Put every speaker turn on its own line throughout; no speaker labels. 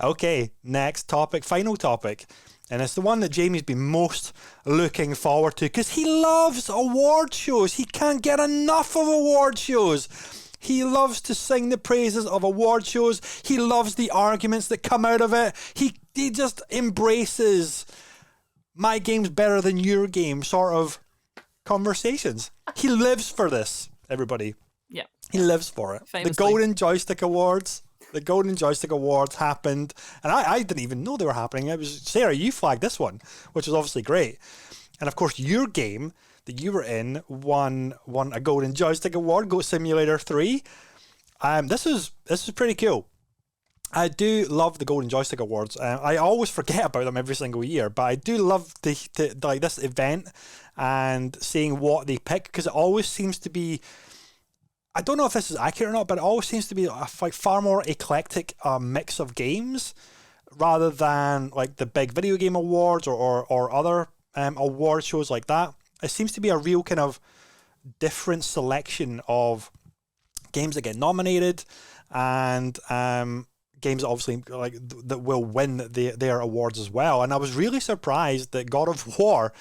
Okay, next topic, final topic. And it's the one that Jamie's been most looking forward to because he loves award shows. He can't get enough of award shows. He loves to sing the praises of award shows. He loves the arguments that come out of it. He just embraces my game's better than your game sort of conversations. He lives for this, everybody.
Yeah.
He lives for it.
Famously.
The Golden Joystick Awards. The Golden Joystick Awards happened, and I didn't even know they were happening. It was Sarah, you flagged this one, which was obviously great. And of course, your game that you were in won a Golden Joystick Award, Goat Simulator 3. This is pretty cool. I do love the Golden Joystick Awards. I always forget about them every single year, but I do love like this event and seeing what they pick because it always seems to be. I don't know if this is accurate or not, but it always seems to be a far more eclectic mix of games rather than like the big video game awards or other award shows like that. It seems to be a real kind of different selection of games that get nominated and games that obviously like that will win their awards as well. And I was really surprised that God of War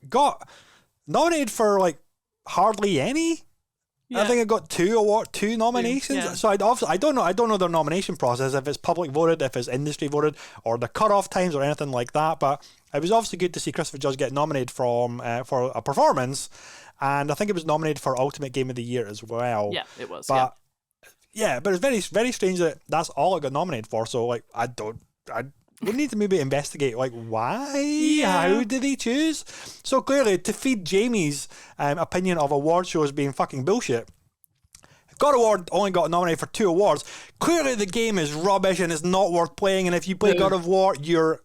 got nominated for like hardly any. Yeah. I think it got two nominations. Yeah. So I don't know their nomination process, if it's public voted, if it's industry voted, or the cutoff times or anything like that. But it was obviously good to see Christopher Judge get nominated for a performance, and I think it was nominated for Ultimate Game of the Year as well.
Yeah, it was.
But but it's very, very strange that that's all it got nominated for. So like we need to maybe investigate like why, how did he choose? So clearly, to feed Jamie's opinion of award shows being fucking bullshit, God of War only got nominated for 2 awards. Clearly, the game is rubbish and it's not worth playing. And if you play God of War, you're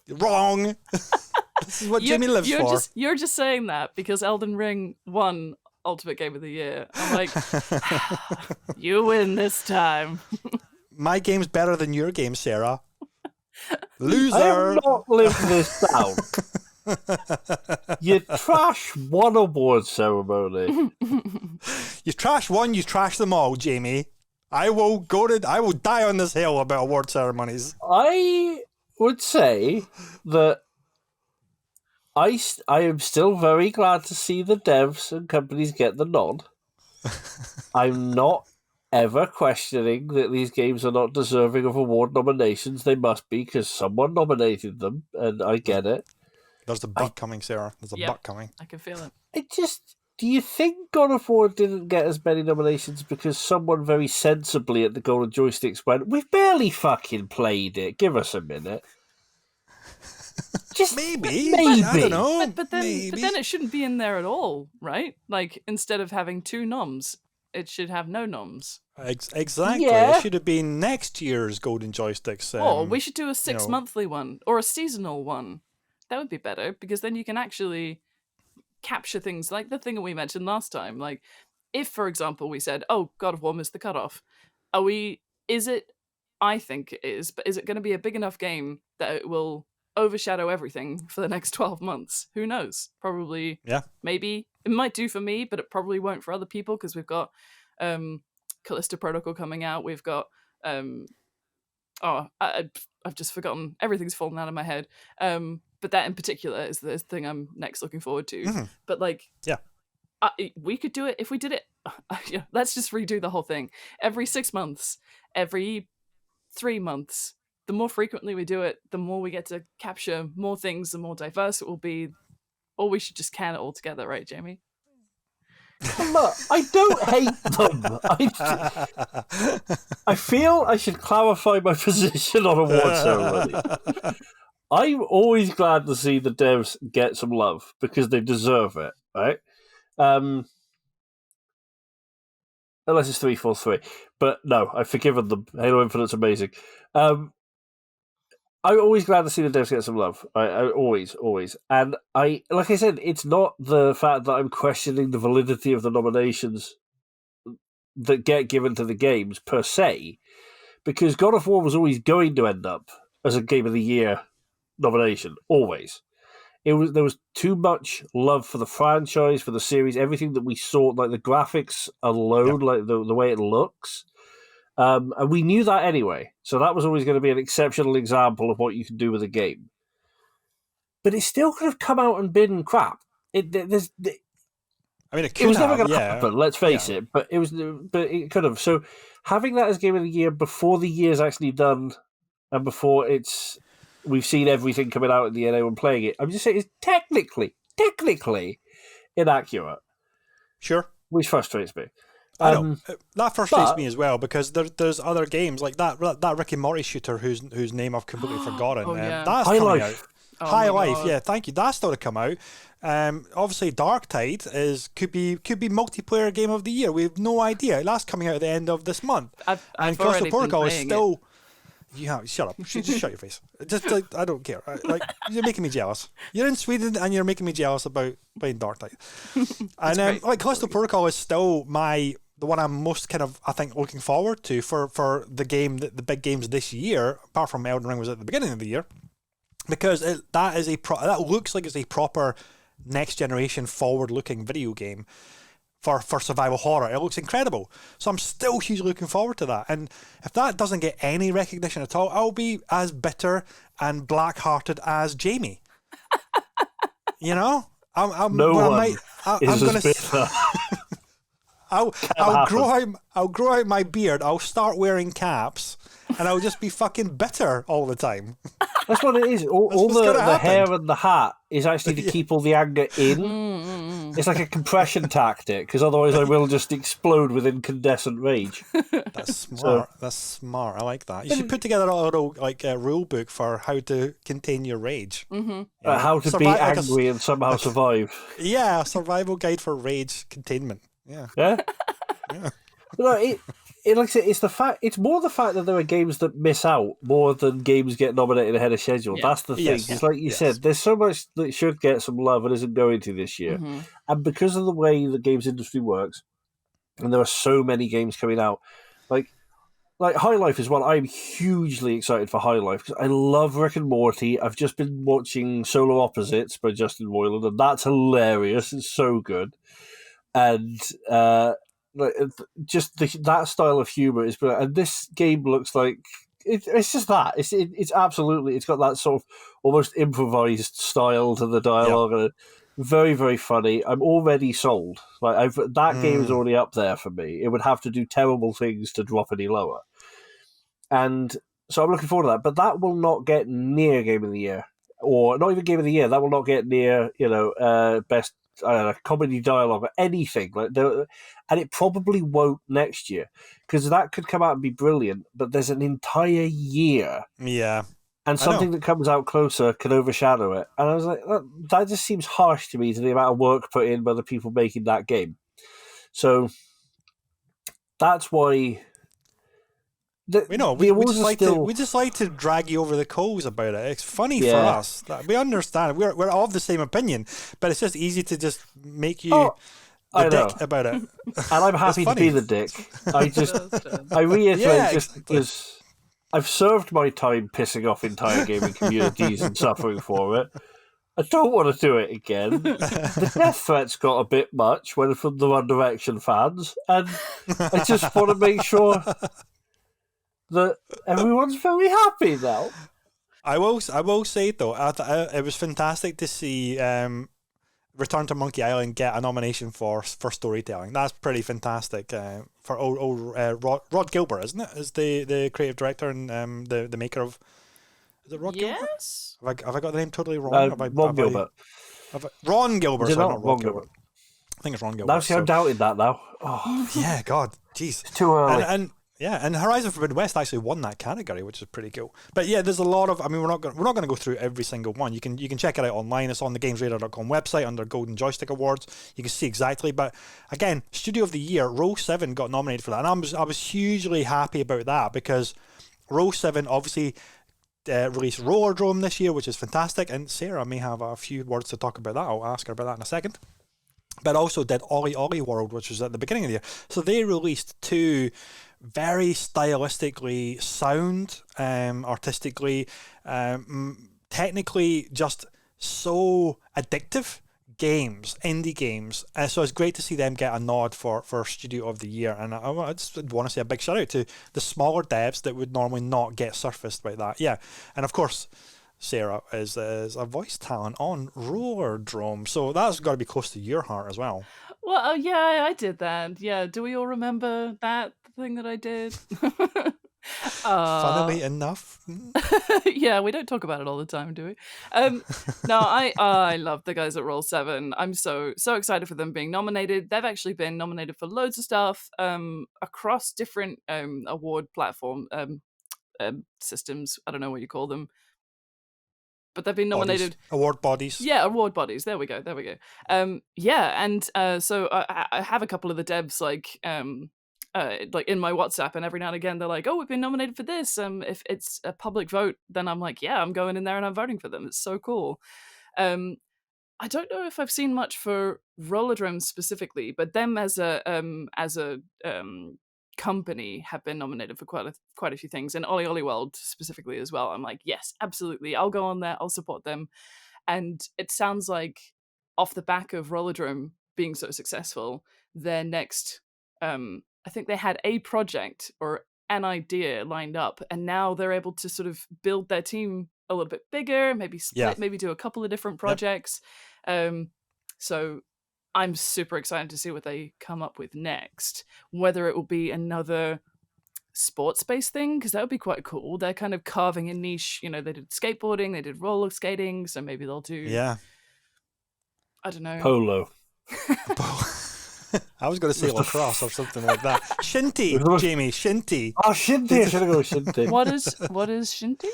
wrong. This is what Jamie lives for.
You're just saying that because Elden Ring won Ultimate Game of the Year. I'm like, you win this time.
My game's better than your game, Sarah. Loser.
I have not lived this down. You trash one award ceremony.
You trash one, you trash them all, Jamie. I will die on this hill about award ceremonies.
I would say that I am still very glad to see the devs and companies get the nod. I'm not ever questioning that these games are not deserving of award nominations. They must be, because someone nominated them, and I get it.
There's a butt coming, Sarah. There's a butt coming.
I can feel it.
Do you think God of War didn't get as many nominations because someone very sensibly at the Golden Joysticks went, we've barely fucking played it, give us a minute?
Just maybe. I don't know.
But then it shouldn't be in there at all, right? Like, instead of having 2 noms, it should have no noms.
Exactly. Yeah. It should have been next year's Golden Joysticks.
Or we should do a 6-monthly one or a seasonal one. That would be better because then you can actually capture things like the thing that we mentioned last time. Like, if, for example, we said, "Oh, God of War missed the cutoff," is it? I think it is, but is it going to be a big enough game that it will overshadow everything for the next 12 months? Who knows? Probably. Yeah. Maybe it might do for me, but it probably won't for other people because we've got Callisto Protocol coming out. We've got I've just forgotten. Everything's fallen out of my head. But that in particular is the thing I'm next looking forward to. Mm-hmm. But we could do it if we did it. Let's just redo the whole thing. Every 6 months, every 3 months. The more frequently we do it, the more we get to capture more things, the more diverse it will be. Or we should just can it all together, right, Jamie?
Look, I don't hate them. I feel I should clarify my position on award ceremony. I'm always glad to see the devs get some love because they deserve it, right? Unless it's 343. But no, I've forgiven them. Halo Infinite's amazing. I'm always glad to see the devs get some love. I always. And like I said, it's not the fact that I'm questioning the validity of the nominations that get given to the games per se, because God of War was always going to end up as a Game of the Year nomination. Always. There was too much love for the franchise, for the series, everything that we saw, like the graphics alone, like the way it looks. And we knew that anyway, so that was always going to be an exceptional example of what you can do with a game. But it still could have come out and been crap. It was never going to happen. Let's face it. But it could have. So having that as Game of the Year before the year's actually done, and before we've seen everything coming out in the NO and playing it, I'm just saying it's technically inaccurate.
Sure,
which frustrates me.
I know that frustrates me as well, because there's other games like that Rick and Morty shooter whose name I've completely forgotten. That's
High
coming
Life.
out.
Oh
High Life, yeah, thank you. That's still to come out. Obviously, Dark Tide could be multiplayer game of the year. We have no idea. That's coming out at the end of this month.
I've
Callisto Protocol is still.
It.
Shut up. Just shut your face. Just I don't care. Like, you're making me jealous. You're in Sweden and you're making me jealous about playing Dark Tide. And like Callisto Protocol is still the one I'm most kind of, I think, looking forward to for the game, the big games this year, apart from Elden Ring was at the beginning of the year, because that looks like it's a proper next generation forward looking video game for survival horror. It looks incredible. So I'm still hugely looking forward to that. And if that doesn't get any recognition at all, I'll be as bitter and black hearted as Jamie. You know? I'm going to I'll grow out my beard. I'll start wearing caps, and I'll just be fucking bitter all the time.
That's what it is. All the hair and the hat is actually to keep all the anger in. It's like a compression tactic, because otherwise I will just explode with incandescent rage.
That's smart. That's smart. I like that. You should put together a little rule book for how to contain your rage.
Mm-hmm.
How to be angry and somehow survive.
Yeah, a survival guide for rage containment. Yeah.
Yeah. No, like I said, it's more the fact that there are games that miss out more than games get nominated ahead of schedule. Yeah. That's the thing. It's like you said, there's so much that should get some love and isn't going to this year. Mm-hmm. And because of the way the games industry works, and there are so many games coming out, like High Life is one. I'm hugely excited for High Life because I love Rick and Morty. I've just been watching Solar Opposites by Justin Roiland, and that's hilarious. It's so good. And that style of humor is brilliant. And this game looks like it's just that. It's absolutely. It's got that sort of almost improvised style to the dialogue, and very, very funny. I'm already sold. Like that game is already up there for me. It would have to do terrible things to drop any lower. And so I'm looking forward to that. But that will not get near Game of the Year, or not even Game of the Year. That will not get near best. Comedy dialogue or anything and it probably won't next year, because that could come out and be brilliant, but there's an entire year, and something that comes out closer can overshadow it. And I was like, that just seems harsh to me, to the amount of work put in by the people making that game. So that's why we
just like to drag you over the coals about it. It's funny for us. We understand. We're all of the same opinion, but it's just easy to just make you the dick about it.
And I'm happy to be the dick. I reiterate just because I've served my time pissing off entire gaming communities and suffering for it. I don't want to do it again. The death threats got a bit much from the One Direction fans, and I just want to make sure that everyone's very happy now.
I will say though, it was fantastic to see Return to Monkey Island get a nomination for storytelling. That's pretty fantastic. For Rod Gilbert, isn't it? Is the creative director and the maker of? Is it Rod Gilbert?
Yes.
Have I got the name totally wrong?
Gilbert.
Ron Gilbert. Sorry, not Rod Gilbert. I think it's Ron Gilbert.
Now, I'm doubting that now.
Oh yeah, God, jeez,
it's too early.
And Horizon Forbidden West actually won that category, which is pretty cool. But yeah, there's a lot of. I mean, we're not going to go through every single one. You can check it out online. It's on the GamesRadar.com website under Golden Joystick Awards. You can see exactly. But again, Studio of the Year, Row 7 got nominated for that, and I was hugely happy about that, because Row 7 obviously released Rollerdrome this year, which is fantastic. And Sarah may have a few words to talk about that. I'll ask her about that in a second. But also did Ollie Ollie World, which was at the beginning of the year. So they released two very stylistically sound, artistically, technically just so addictive games, indie games. So it's great to see them get a nod for Studio of the Year. And I just want to say a big shout out to the smaller devs that would normally not get surfaced like that. Yeah, and of course, Sarah is a voice talent on Rollerdrome, so that's got to be close to your heart as well.
Well, yeah, I did that. Yeah, do we all remember that thing that I did?
Funnily enough.
Yeah, we don't talk about it all the time, do we? No, I love the guys at Roll7. I'm so excited for them being nominated. They've actually been nominated for loads of stuff across different award platform systems. I don't know what you call them. But they've been nominated.
Award bodies.
Yeah, award bodies. There we go. Yeah, and so I have a couple of the devs like in my WhatsApp, and every now and again they're like, "Oh, we've been nominated for this." If it's a public vote, then I'm like, "Yeah, I'm going in there and I'm voting for them." It's so cool. I don't know if I've seen much for Rollerdrome specifically, but them as a company have been nominated for quite a few things, and Ollie Ollie World specifically as well. I'm like, yes, absolutely, I'll go on there, I'll support them. And it sounds like off the back of Rollerdrome being so successful, their next I think they had a project or an idea lined up, and now they're able to sort of build their team a little bit bigger, maybe split, maybe do a couple of different projects. So I'm super excited to see what they come up with next, whether it will be another sports-based thing, because that would be quite cool. They're kind of carving a niche. You know, they did skateboarding, they did roller skating, so maybe they'll do...
Yeah.
I don't know.
Polo.
I was going to say lacrosse or something like that. Shinty, Jamie, Shinty.
Oh, Shinty, I should have gone Shinty.
What is Shinty?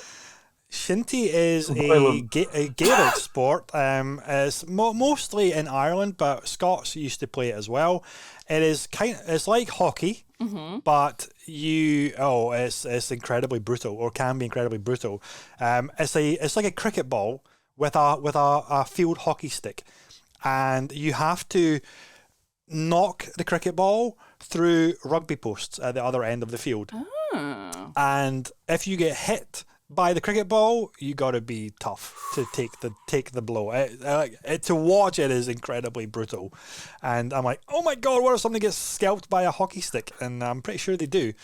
Shinty is a Gaelic sport. It's mostly in Ireland, but Scots used to play it as well. It's like hockey, but it's incredibly brutal, or can be incredibly brutal. It's like a cricket ball with a field hockey stick, and you have to knock the cricket ball through rugby posts at the other end of the field.
Oh.
And if you get hit by the cricket ball, you got to be tough to take the blow. To watch it is incredibly brutal, and I'm like, oh my god, what if somebody gets scalped by a hockey stick? And I'm pretty sure they do.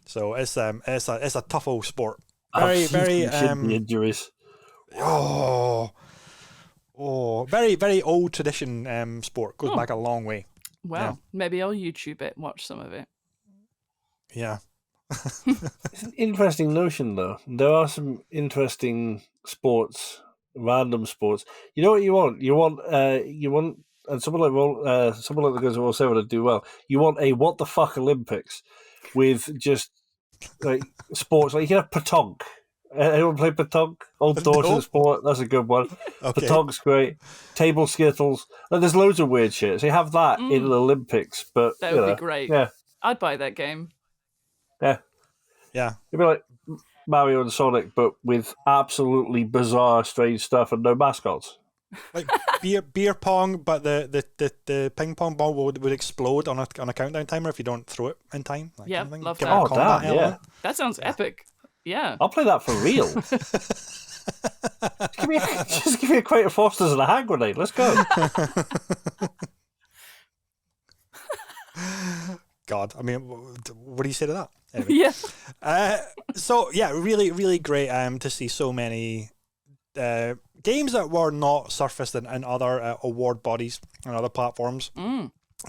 So it's a tough old sport. Very
injuries.
Very very old tradition sport, goes back a long way.
Well, maybe I'll YouTube it, watch some of it.
Yeah.
It's an interesting notion, though. There are some interesting sports, random sports. You know what you want? You want, and someone like the guys at Roll 7 would do well. You want a what the fuck Olympics with just like sports. Like you can have petanque. Anyone play petanque? Old Dawson sport. That's a good one. Okay. Petanque's great. Table skittles. Like, there's loads of weird shit. So you have that in the Olympics, but
that would be great.
Yeah,
I'd buy that game.
Yeah. It'd be like Mario and Sonic, but with absolutely bizarre, strange stuff and no mascots.
Like beer pong, but the ping pong ball would explode on a countdown timer if you don't throw it in time.
Yeah, love
that.
Oh,
damn, yeah.
That sounds epic. Yeah.
I'll play that for real. just give me a crate of Fosters and a hand grenade. Let's go.
God, I mean, what do you say to that? Anyway.
Yeah.
So yeah, really, really great to see so many games that were not surfaced in other award bodies and other platforms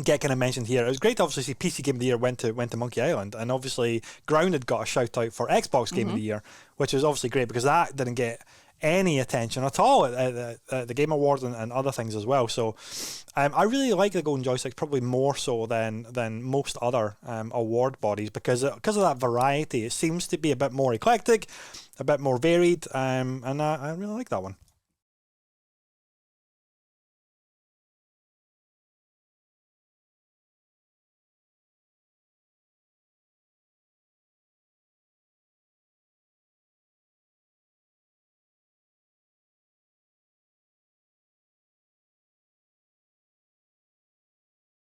get kind of mentioned here. It was great to obviously see PC Game of the Year went to Monkey Island, and obviously Grounded got a shout out for Xbox Game of the Year, which was obviously great because that didn't get any attention at all at the Game Awards and other things as well. So I really like the Golden Joysticks, probably more so than most other award bodies, because of that variety. It seems to be a bit more eclectic, a bit more varied, and I really like that one.